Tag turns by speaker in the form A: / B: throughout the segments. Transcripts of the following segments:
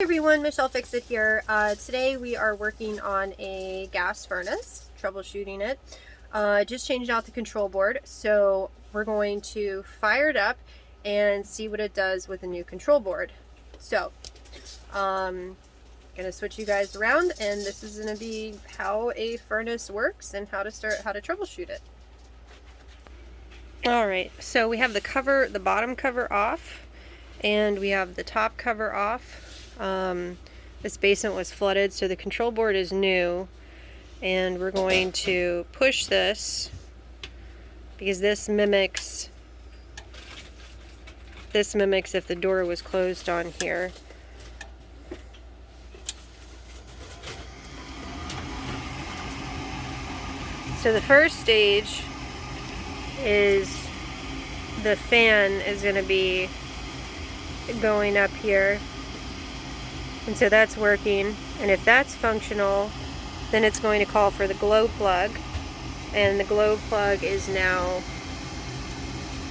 A: Hey everyone, Michelle Fix-It here. Today we are working on a gas furnace, troubleshooting it. Just changed out the control board, so we're going to fire it up and see what it does with the new control board. So, gonna switch you guys around, and this is gonna be how a furnace works and how to troubleshoot it. All right, so we have the bottom cover off, and we have the top cover off. This basement was flooded, so the control board is new, and we're going to push this because this mimics if the door was closed on here. So the first stage is the fan is going to be going up here. And so that's working, and if that's functional, then it's going to call for the glow plug, and the glow plug is now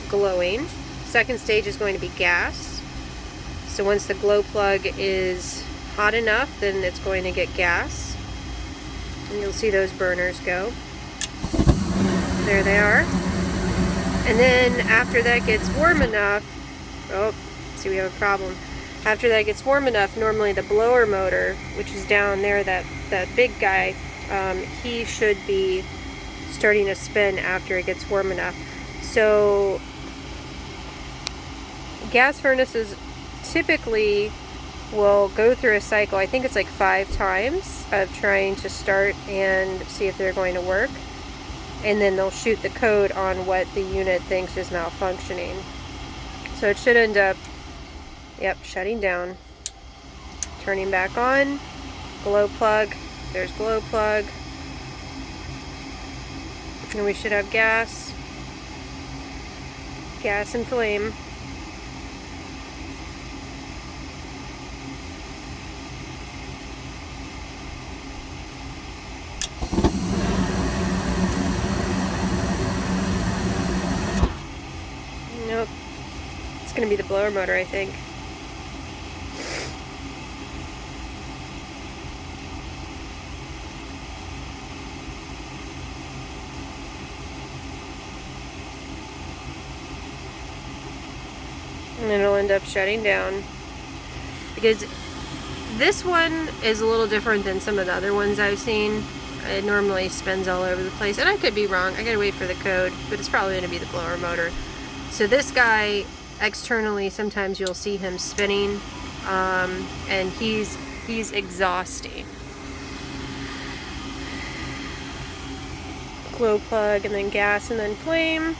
A: glowing. Second stage is going to be gas. So once the glow plug is hot enough, then it's going to get gas, and you'll see those burners go. There they are. And then after that gets warm enough, oh, see, we have a problem. After that gets warm enough, normally the blower motor, which is down there, that big guy, he should be starting to spin after it gets warm enough. So gas furnaces typically will go through a cycle, I think it's like 5 times, of trying to start and see if they're going to work. And then they'll shoot the code on what the unit thinks is malfunctioning. So it should end up, yep, shutting down, turning back on, glow plug, there's glow plug, and we should have gas and flame. Nope, it's going to be the blower motor, I think. And it'll end up shutting down, because this one is a little different than some of the other ones I've seen. It normally spins all over the place, and I could be wrong. I gotta wait for the code, but it's probably gonna be the blower motor. So this guy, externally, sometimes you'll see him spinning, and he's exhausting. Glow plug, and then gas, and then flame.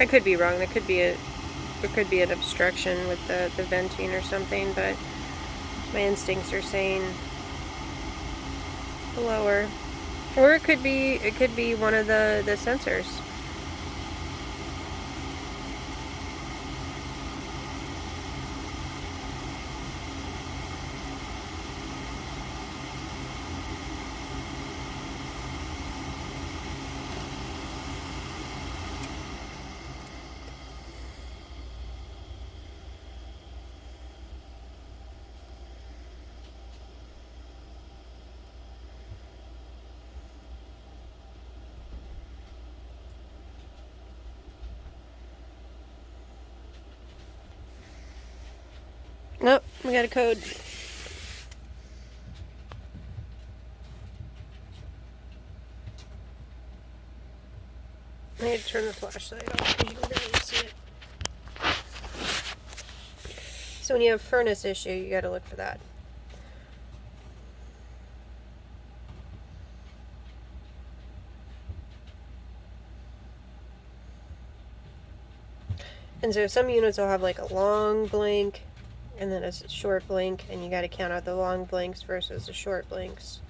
A: I could be wrong. There could be an obstruction with the venting or something, but my instincts are saying blower, or it could be one of the sensors. Nope, we got a code. I need to turn the flashlight off because you can barely see it. So when you have furnace issue, you got to look for that. And so some units will have like a long blink and then a short blink, and you got to count out the long blinks versus the short blinks.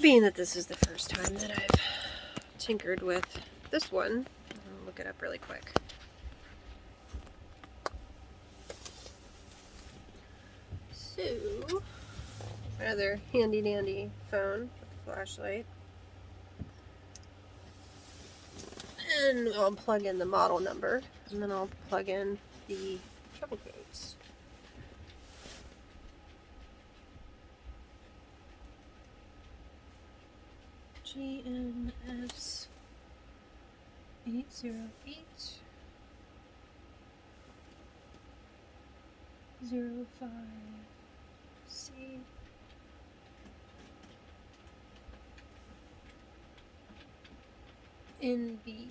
A: being that this is the first time that I've tinkered with this one, I'll look it up really quick. So, rather handy dandy phone with a flashlight. And I'll plug in the model number, and then I'll plug in the trouble codes. GNS 808 05C NBE.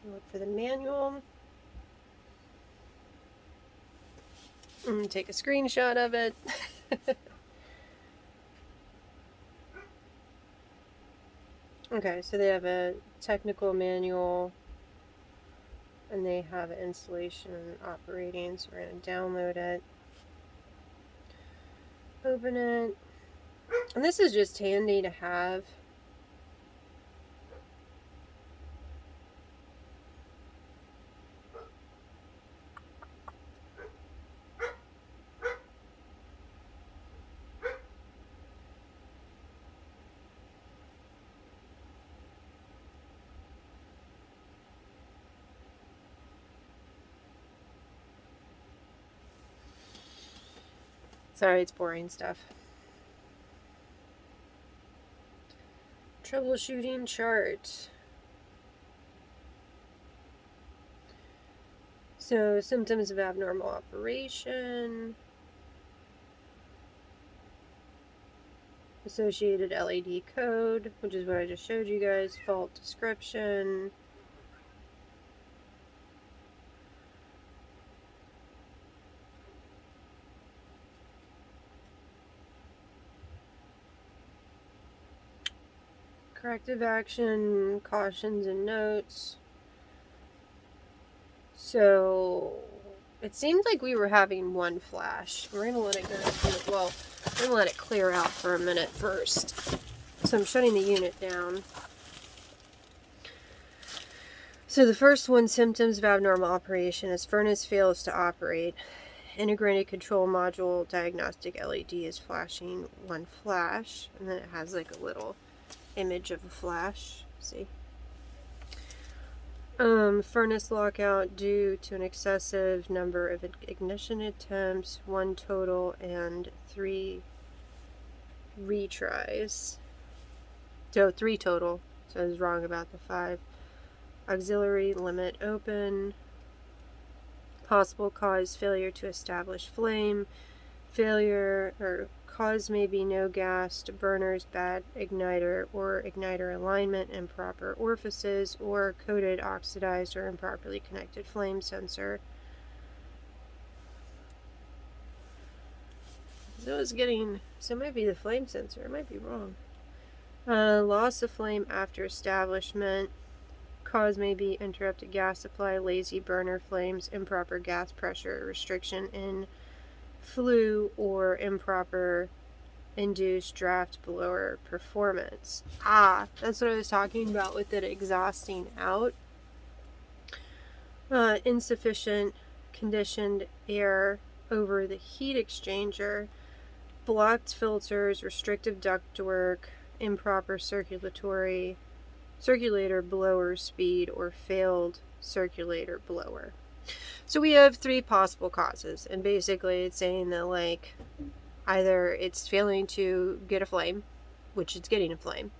A: Look for the manual. I'm going to take a screenshot of it. Okay, so they have a technical manual and they have an installation and operating, so we're going to download it. Open it. And this is just handy to have. Sorry, it's boring stuff. Troubleshooting chart. So, symptoms of abnormal operation. Associated LED code, which is what I just showed you guys. Fault description. Corrective action, cautions and notes. So, it seems like we were having one flash. We're going to let it go through. Well, I'm going to let it clear out for a minute first. So I'm shutting the unit down. So the first one, symptoms of abnormal operation, is furnace fails to operate. Integrated control module diagnostic LED is flashing one flash. And then it has like a little image of a flash. See? Furnace lockout due to an excessive number of ignition attempts, 1 total and 3 retries. So 3 total. So I was wrong about the 5. Auxiliary limit open. Possible cause failure to establish flame. Failure or cause may be no gas to burners, bad igniter or igniter alignment, improper orifices, or coated, oxidized, or improperly connected flame sensor. So it's getting, so it might be the flame sensor, it might be wrong. Loss of flame after establishment. Cause may be interrupted gas supply, lazy burner flames, improper gas pressure, restriction in flue, or improper induced draft blower performance. That's what I was talking about with it exhausting out. Insufficient conditioned air over the heat exchanger, blocked filters, restrictive ductwork, improper circulator blower speed, or failed circulator blower. So we have 3 possible causes, and basically it's saying that like either it's failing to get a flame, which it's getting a flame,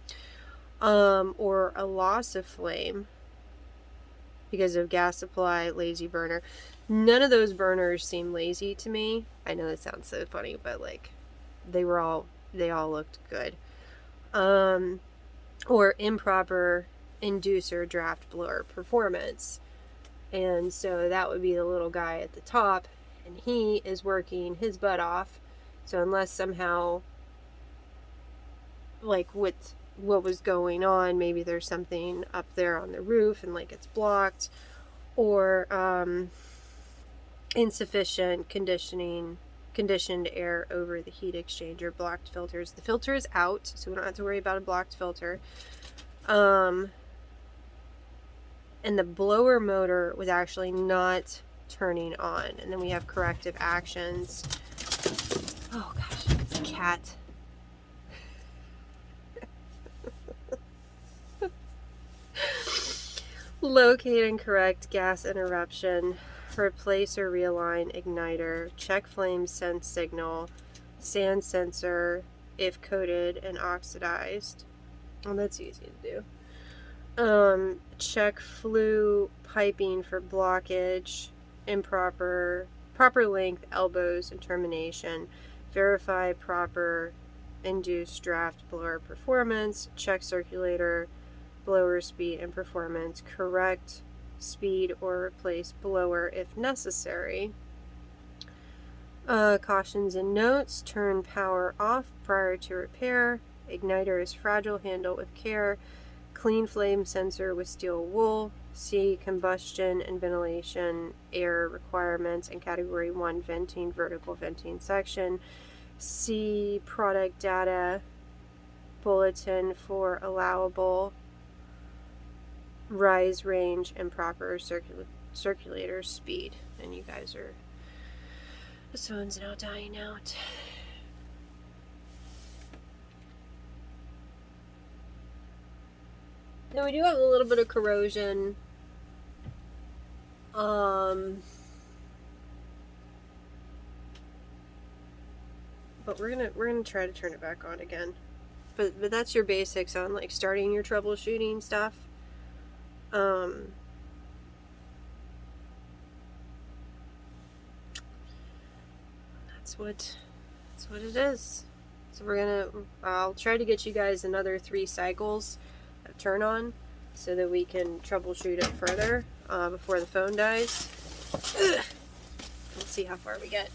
A: or a loss of flame because of gas supply, lazy burner. None of those burners seem lazy to me. I know that sounds so funny, but like they all looked good. Or improper inducer draft blower performance. And so that would be the little guy at the top, and he is working his butt off. So unless somehow, like with what was going on, maybe there's something up there on the roof and like it's blocked, or insufficient conditioned air over the heat exchanger, blocked filters. The filter is out, so we don't have to worry about a blocked filter. And the blower motor was actually not turning on. And then we have corrective actions. Oh gosh, it's a cat. Locate and correct gas interruption. Replace or realign igniter. Check flame sense signal. Sand sensor if coated and oxidized. Oh, that's easy to do. Check flue piping for blockage. Proper length elbows and termination. Verify proper induced draft blower performance. Check circulator blower speed and performance. Correct speed or replace blower if necessary. Cautions and notes. Turn power off prior to repair. Igniter is fragile. Handle with care. Clean flame sensor with steel wool. See combustion and ventilation air requirements in category 1 venting, vertical venting section. See product data bulletin for allowable rise range and proper circulator speed. And you guys are, this phone's now dying out. Now we do have a little bit of corrosion. But we're gonna try to turn it back on again. But that's your basics on like starting your troubleshooting stuff. That's what it is. So I'll try to get you guys another 3 cycles of turn on so that we can troubleshoot it further before the phone dies. Let's see how far we get.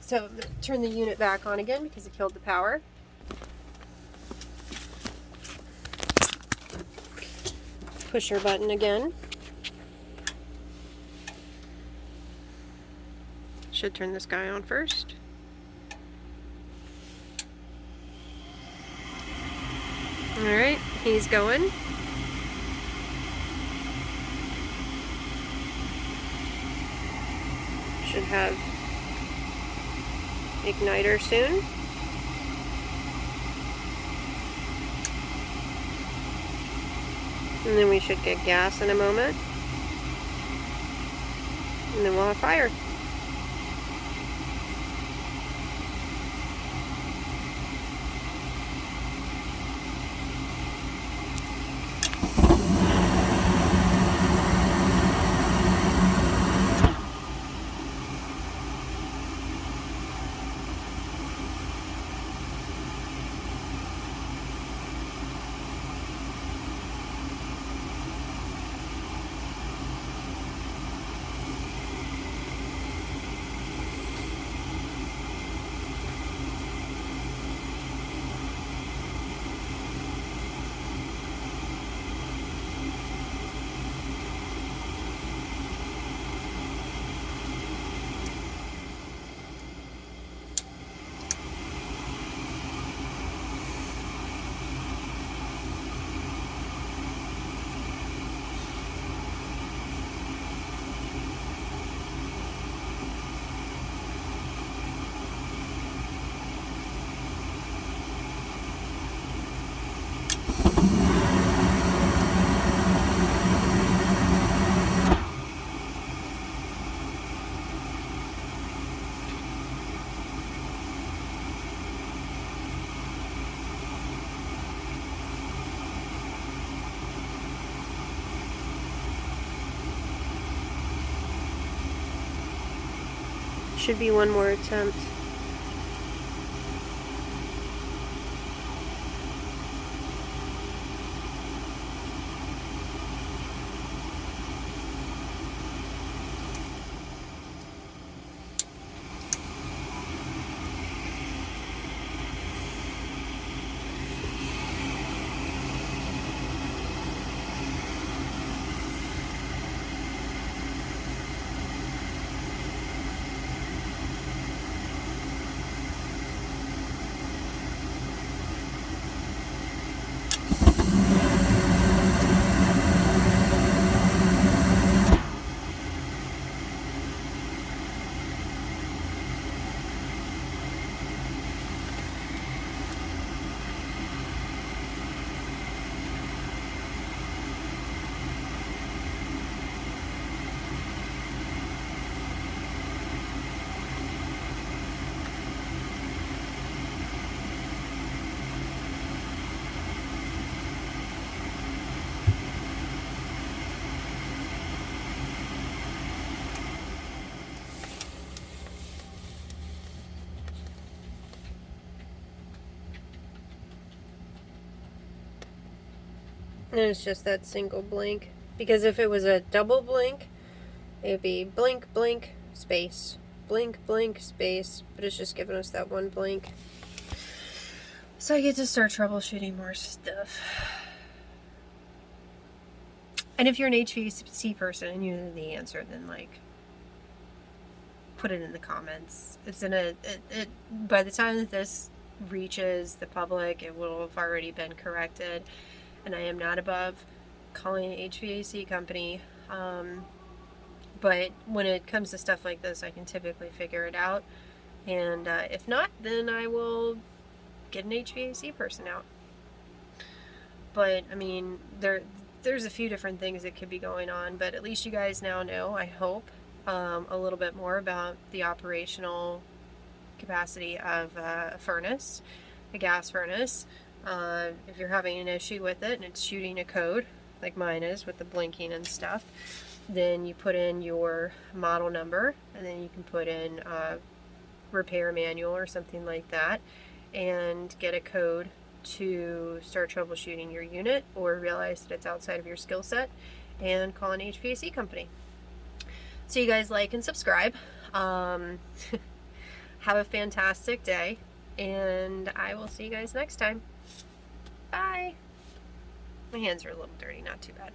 A: So I'm going to turn the unit back on again because it killed the power. Pusher button again. Should turn this guy on first. Alright, he's going. Should have igniter soon. And then we should get gas in a moment. And then we'll have fire. Should be one more attempt. And it's just that single blink. Because if it was a double blink, it would be blink, blink, space. Blink, blink, space. But it's just giving us that one blink. So I get to start troubleshooting more stuff. And if you're an HVAC person and you know the answer, then like put it in the comments. It's in a by the time that this reaches the public, it will have already been corrected. And I am not above calling an HVAC company. But when it comes to stuff like this, I can typically figure it out. And if not, then I will get an HVAC person out. But I mean, there's a few different things that could be going on, but at least you guys now know, I hope, a little bit more about the operational capacity of a furnace, a gas furnace. If you're having an issue with it and it's shooting a code, like mine is with the blinking and stuff, then you put in your model number, and then you can put in a repair manual or something like that, and get a code to start troubleshooting your unit, or realize that it's outside of your skill set and call an HVAC company. So you guys like and subscribe. Have a fantastic day, and I will see you guys next time. Bye. My hands are a little dirty, not too bad.